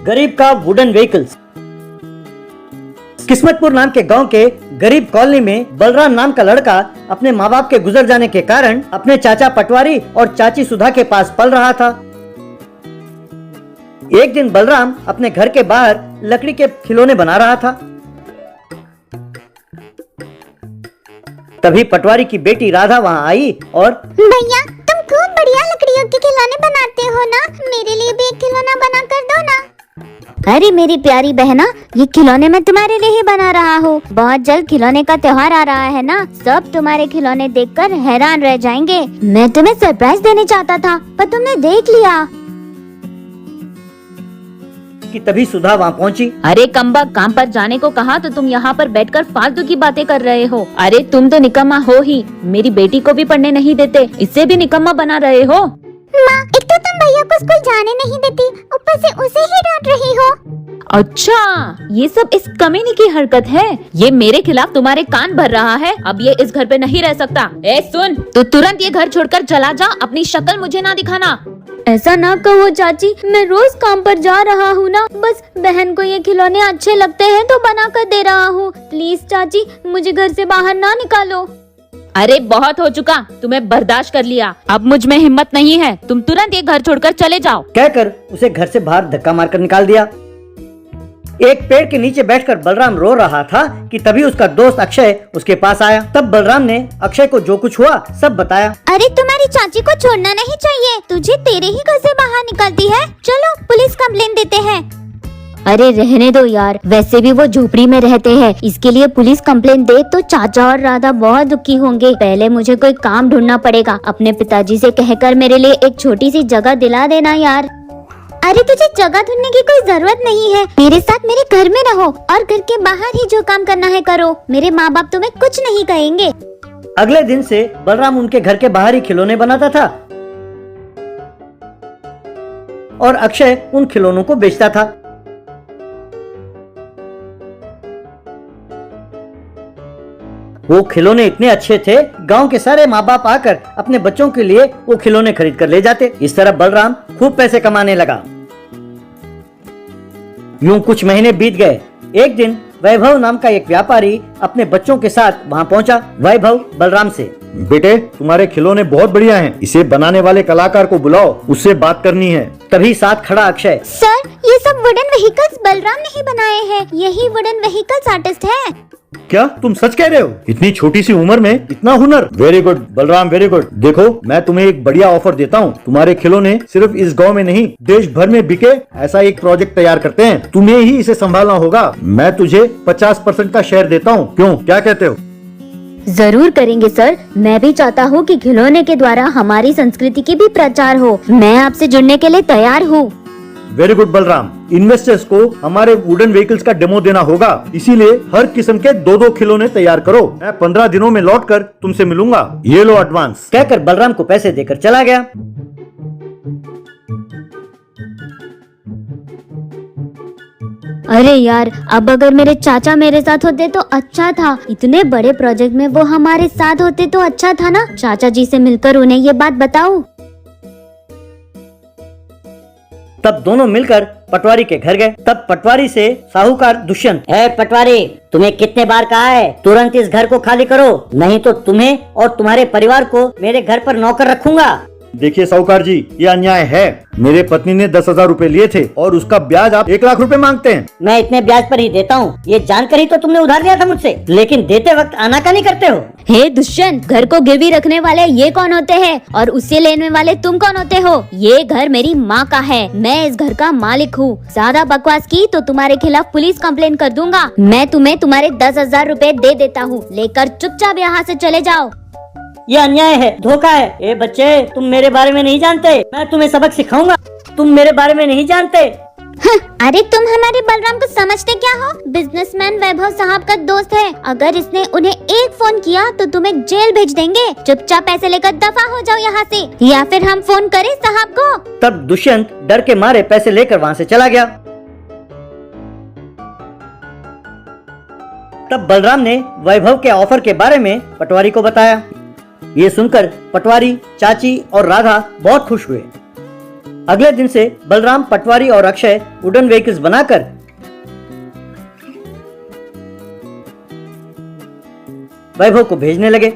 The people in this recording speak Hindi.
गरीब का वुडन व्हीकल्स। किस्मतपुर नाम के गांव के गरीब कॉलोनी में बलराम नाम का लड़का अपने माँ बाप के गुजर जाने के कारण अपने चाचा पटवारी और चाची सुधा के पास पल रहा था। एक दिन बलराम अपने घर के बाहर लकड़ी के खिलौने बना रहा था। तभी पटवारी की बेटी राधा वहाँ आई और भैया, तुम खूब बढ़िया लकड़ियों के खिलौने बनाते हो ना, मेरे लिए भी एक खिलौना बना कर दो ना। अरे मेरी प्यारी बहना, ये खिलौने मैं तुम्हारे लिए ही बना रहा हूँ। बहुत जल्द खिलौने का त्योहार आ रहा है ना, सब तुम्हारे खिलौने देखकर हैरान रह जाएंगे। मैं तुम्हें सरप्राइज देने चाहता था, पर तुमने देख लिया। कि तभी सुधा वहाँ पहुँची। अरे कम्बक, काम पर जाने को कहा तो तुम यहाँ पर बैठकर फालतू की बातें कर रहे हो। अरे तुम तो निकम्मा हो ही, मेरी बेटी को भी पढ़ने नहीं देते, इससे भी निकम्मा बना रहे हो। माँ, एक तो तुम भैया को स्कूल जाने नहीं देती, ऊपर से उसे ही डांट रही हो। अच्छा, ये सब इस कमीनी की हरकत है। ये मेरे खिलाफ तुम्हारे कान भर रहा है। अब ये इस घर पे नहीं रह सकता। ए सुन, तू तुरंत ये घर छोड़कर चला जा, अपनी शक्ल मुझे ना दिखाना। ऐसा ना कहो चाची, मैं रोज काम पर जा रहा हूँ ना, बस बहन को ये खिलौने अच्छे लगते हैं तो बना कर दे रहा हूँ। प्लीज चाची, मुझे घर से बाहर ना निकालो। अरे बहुत हो चुका, तुम्हें बर्दाश्त कर लिया, अब मुझ में हिम्मत नहीं है। तुम तुरंत ये घर छोड़कर चले जाओ। कहकर उसे घर से बाहर धक्का मारकर निकाल दिया। एक पेड़ के नीचे बैठकर बलराम रो रहा था कि तभी उसका दोस्त अक्षय उसके पास आया। तब बलराम ने अक्षय को जो कुछ हुआ सब बताया। अरे तुम्हारी चाची को छोड़ना नहीं चाहिए, तुझे तेरे ही घर से बाहर निकालती है। चलो पुलिस कंप्लेन देते हैं। अरे रहने दो यार, वैसे भी वो झोपड़ी में रहते हैं, इसके लिए पुलिस कंप्लेन दे तो चाचा और राधा बहुत दुखी होंगे। पहले मुझे कोई काम ढूंढना पड़ेगा। अपने पिताजी से कहकर मेरे लिए एक छोटी सी जगह दिला देना यार। अरे तुझे जगह ढूंढने की कोई जरूरत नहीं है, मेरे साथ मेरे घर में रहो और घर के बाहर ही जो काम करना है करो। मेरे माँ बाप तुम्हें कुछ नहीं कहेंगे। अगले दिन से बलराम उनके घर के बाहर ही खिलौने बनाता था और अक्षय उन खिलौनों को बेचता था। वो खिलौने इतने अच्छे थे, गांव के सारे माँ बाप आकर अपने बच्चों के लिए वो खिलौने खरीद कर ले जाते। इस तरह बलराम खूब पैसे कमाने लगा। यूं कुछ महीने बीत गए। एक दिन वैभव नाम का एक व्यापारी अपने बच्चों के साथ वहाँ पहुँचा। वैभव बलराम से, बेटे तुम्हारे खिलौने बहुत बढ़िया हैं, इसे बनाने वाले कलाकार को बुलाओ, उससे बात करनी है। तभी साथ खड़ा अक्षय, सर ये सब वुडन व्हीकल्स बलराम ने ही बनाए हैं, यही वुडन व्हीकल्स आर्टिस्ट है। क्या तुम सच कह रहे हो? इतनी छोटी सी उम्र में इतना हुनर? Very good Balram, very good. देखो मैं तुम्हें एक बढ़िया ऑफर देता हूँ, तुम्हारे खिलौने सिर्फ इस गांव में नहीं देश भर में बिके, ऐसा एक प्रोजेक्ट तैयार करते हैं, तुम्हें ही इसे संभालना होगा। मैं तुझे 50% का शेयर देता हूँ, क्यों, क्या कहते हो? जरूर करेंगे सर, मैं भी चाहता हूँ कि खिलौने के द्वारा हमारी संस्कृति की भी प्रचार हो। मैं आपसे जुड़ने के लिए तैयार हूँ। वेरी गुड बलराम, इन्वेस्टर्स को हमारे वुडन व्हीकल्स का डेमो देना होगा, इसीलिए हर किस्म के 2-2 खिलौने तैयार करो। मैं 15 दिनों में लौटकर तुमसे मिलूंगा, ये लो एडवांस। कहकर बलराम को पैसे देकर चला गया। अरे यार, अब अगर मेरे चाचा मेरे साथ होते तो अच्छा था। इतने बड़े प्रोजेक्ट में वो हमारे साथ होते तो अच्छा था ना। चाचा जी से मिलकर उन्हें ये बात बताऊं। तब दोनों मिलकर पटवारी के घर गए। तब पटवारी से साहूकार दुष्यंत, पटवारी, तुम्हें कितने बार कहा है तुरंत इस घर को खाली करो, नहीं तो तुम्हें और तुम्हारे परिवार को मेरे घर पर नौकर रखूंगा। देखिए साहूकार जी, ये अन्याय है। मेरे पत्नी ने 10,000 रुपए लिए थे और उसका ब्याज आप 1 लाख रुपए मांगते हैं। मैं इतने ब्याज पर ही देता हूँ, ये जानकर ही तो तुमने उधार लिया था मुझसे, लेकिन देते वक्त आनाकानी करते हो। हे दुष्यंत, घर को गिरवी रखने वाले ये कौन होते हैं और उससे लेने वाले तुम कौन होते हो? ये घर मेरी माँ का है, मैं इस घर का मालिक हूँ। ज्यादा बकवास की तो तुम्हारे खिलाफ पुलिस कंप्लेन कर दूंगा। मैं तुम्हें तुम्हारे 10,000 रुपए दे देता हूँ, लेकर चुपचाप यहाँ से चले जाओ। ये अन्याय है, धोखा है। ए बच्चे, तुम मेरे बारे में नहीं जानते, मैं तुम्हें सबक सिखाऊंगा। तुम मेरे बारे में नहीं जानते। अरे तुम हमारे बलराम को समझते क्या हो? बिजनेसमैन वैभव साहब का दोस्त है, अगर इसने उन्हें एक फोन किया तो तुम्हें जेल भेज देंगे। चुपचाप पैसे लेकर दफा हो जाओ यहाँ से, या फिर हम फोन करें साहब को। तब दुष्यंत डर के मारे पैसे लेकर वहाँ से चला गया। तब बलराम ने वैभव के ऑफर के बारे में पटवारी को बताया। ये सुनकर पटवारी, चाची और राधा बहुत खुश हुए। अगले दिन से बलराम, पटवारी और अक्षय वुडन व्हीकल्स बनाकर वैभव को भेजने लगे।